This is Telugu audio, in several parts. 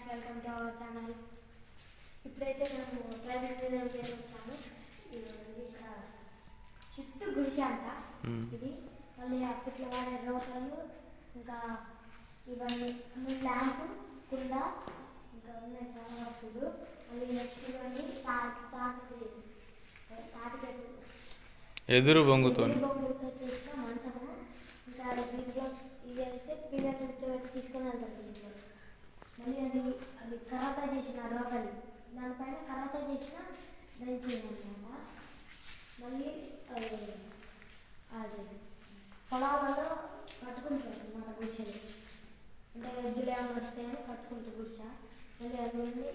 Welcome to our channel. ఇప్పుడైతే నేను ప్రైవేట్ దగ్గరికి వచ్చాను. ఇక్కడ చుట్టూ గుడిసె అంట ఇది. మళ్ళీ అప్పట్లో వాడే రోకలు, ఇంకా ఇవన్నీ ల్యాంప్, కుండ, ఇంకా ఉన్నాయి చాలా వస్తువులు. మళ్ళీ నెక్స్ట్ ఇవన్నీ తాటికి ఎదురు బొంగుతోని చేసిన మంచము. ఇంకా దీంట్లో ఇది అయితే పిల్లలు కూర్చోబెట్టి తీసుకొని వెళ్తారు దీంట్లో. మళ్ళీ అది కరాతా చేసిన రోకలి, దానిపైన కరాతా చేసిన దంచి అనమాట. మళ్ళీ అది పొలాలలో కట్టుకుంటారు అన్నమాట గుడిసెలు. అంటే ఎద్దులు ఏమైనా వస్తాయని కట్టుకుంటారు గుడిస. మళ్ళీ అది వెళ్ళి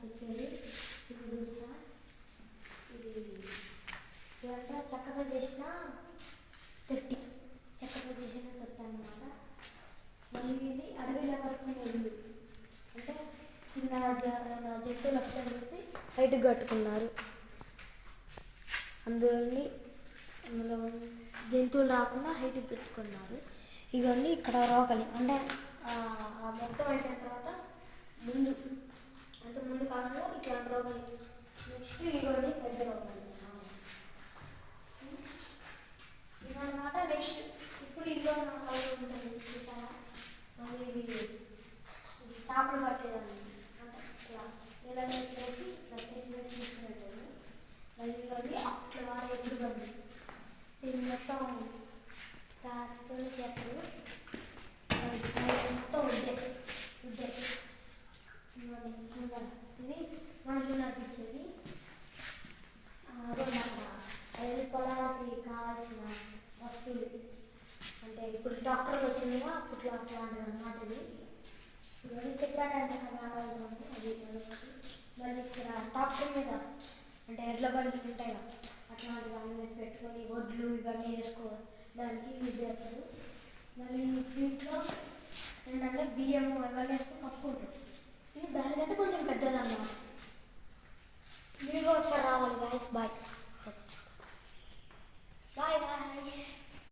చెక్కేది ఇది గుడిస. ఇది ఇదంతా చెక్కతో చేసిన తొట్టి, చెక్కతో చేసిన తొట్టి అన్నమాట. మళ్ళీ ఇది అడవిలో కట్టుకునే ఇల్లు. అంటే కింద జంతువులు వస్తాయని చెప్పి హైట్కి కట్టుకున్నారు. అందులో జంతువులు రాకుండా హైట్కి కట్టుకున్నారు. ఇవన్నీ ఇక్కడ రోకలి. అంటే మొత్తం అయిపోయిన తర్వాత ముందు కాలంలో ఇట్లాంటి రోకలి. నెక్స్ట్ ఇవన్నీ పెద్ద రోకలి ఇదన్నమాట. నెక్స్ట్ ఇప్పుడు ఇల్లు రోకలి ఉంటుంది చూసారా. మళ్ళీ ఇది చేపలు పట్టేదాన్ని అంటే ఇలా వేసి తీసుకునేది. మళ్ళీ ఇవన్నీ అట్లా వాడే ఎప్పుడు బండి. ఇది మొత్తం తాటితో చేస్తారు. మొత్తం ఉద్దే ఇది మనుషులు నడిపించేది. అది పొలానికి కావాల్సిన వస్తువులు. అంటే ఇప్పుడు డాక్టర్లు వచ్చిందిగా అప్పట్లో అట్లాంటిది అన్నమాట. ఇది ఇవన్నీ చెప్పాడంటే కావాలి అది. మళ్ళీ ఇక్కడ డాక్టర్ మీద అంటే ఎడ్ల బండి ఉంటాయి కదా, అట్లాంటి దాని మీద పెట్టుకొని వడ్లు ఇవన్నీ వేసుకోవడానికి యూజ్ చేస్తారు. మళ్ళీ దీంట్లో ఏంటంటే బియ్యం ఇవన్నీ వేసుకొని కప్పుకుంటారు. ఇది దానికంటే కొంచెం పెద్దదన్నమాట. మీరు ఒకసారి రావాలి గాయస్. బాయ్.